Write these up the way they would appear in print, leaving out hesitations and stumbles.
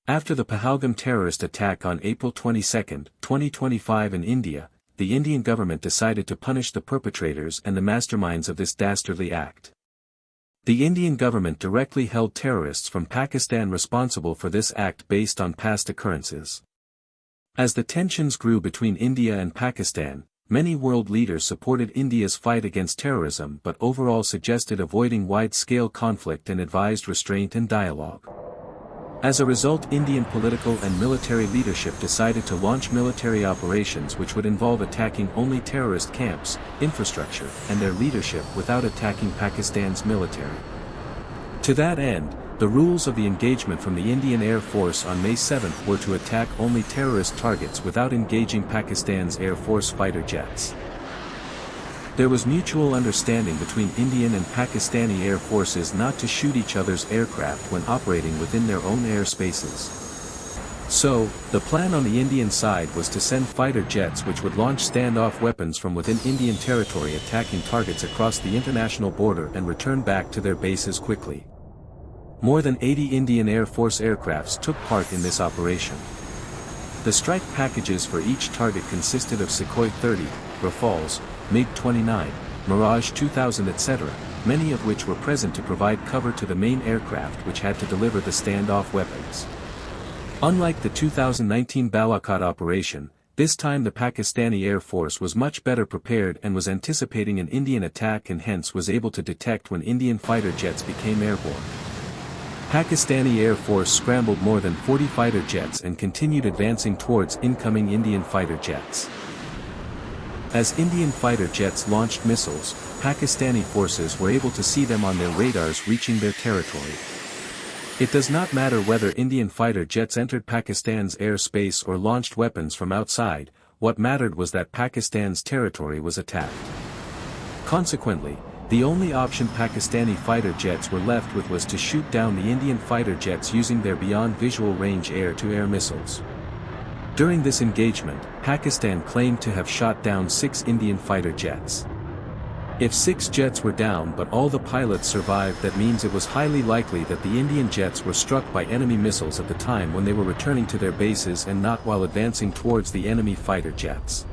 After the Pahalgam terrorist attack on April 22, 2025 in India, the Indian government decided to punish the perpetrators and the masterminds of this dastardly act. The Indian government directly held terrorists from Pakistan responsible for this act based on past occurrences. As the tensions grew between India and Pakistan, many world leaders supported India's fight against terrorism but overall suggested avoiding wide-scale conflict and advised restraint and dialogue. As a result, Indian political and military leadership decided to launch military operations which would involve attacking only terrorist camps, infrastructure, and their leadership without attacking Pakistan's military. To that end, the rules of the engagement from the Indian Air Force on May 7 were to attack only terrorist targets without engaging Pakistan's Air Force fighter jets. There was mutual understanding between Indian and Pakistani air forces not to shoot each other's aircraft when operating within their own airspaces. So, the plan on the Indian side was to send fighter jets which would launch standoff weapons from within Indian territory attacking targets across the international border and return back to their bases quickly. More than 80 Indian Air Force aircrafts took part in this operation. The strike packages for each target consisted of Sukhoi 30, Rafales, MiG-29, Mirage 2000 etc., many of which were present to provide cover to the main aircraft which had to deliver the standoff weapons. Unlike the 2019 Balakot operation, this time the Pakistani Air Force was much better prepared and was anticipating an Indian attack and hence was able to detect when Indian fighter jets became airborne. Pakistani Air Force scrambled more than 40 fighter jets and continued advancing towards incoming Indian fighter jets. As Indian fighter jets launched missiles, Pakistani forces were able to see them on their radars reaching their territory. It does not matter whether Indian fighter jets entered Pakistan's airspace or launched weapons from outside, what mattered was that Pakistan's territory was attacked. Consequently, the only option Pakistani fighter jets were left with was to shoot down the Indian fighter jets using their beyond visual range air-to-air missiles. During this engagement, Pakistan claimed to have shot down 6 Indian fighter jets. If 6 jets were down but all the pilots survived, that means it was highly likely that the Indian jets were struck by enemy missiles at the time when they were returning to their bases and not while advancing towards the enemy fighter jets.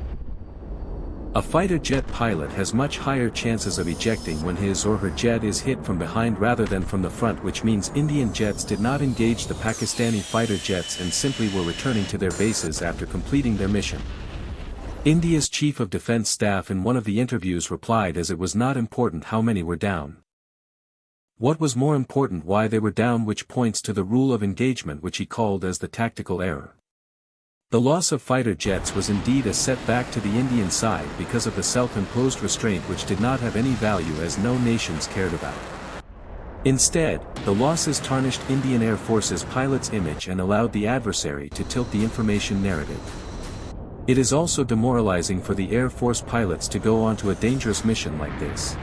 A fighter jet pilot has much higher chances of ejecting when his or her jet is hit from behind rather than from the front, which means Indian jets did not engage the Pakistani fighter jets and simply were returning to their bases after completing their mission. India's Chief of Defence Staff in one of the interviews replied as it was not important how many were down. What was more important why they were down, which points to the rule of engagement which he called as the tactical error. The loss of fighter jets was indeed a setback to the Indian side because of the self-imposed restraint which did not have any value as no nations cared about. Instead, the losses tarnished Indian Air Force's pilot's image and allowed the adversary to tilt the information narrative. It is also demoralizing for the Air Force pilots to go onto a dangerous mission like this.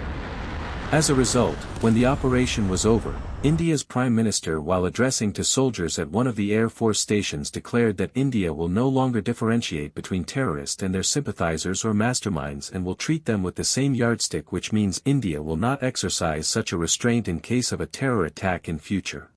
As a result, when the operation was over, India's Prime Minister, while addressing to soldiers at one of the Air Force stations, declared that India will no longer differentiate between terrorists and their sympathizers or masterminds and will treat them with the same yardstick, which means India will not exercise such a restraint in case of a terror attack in future.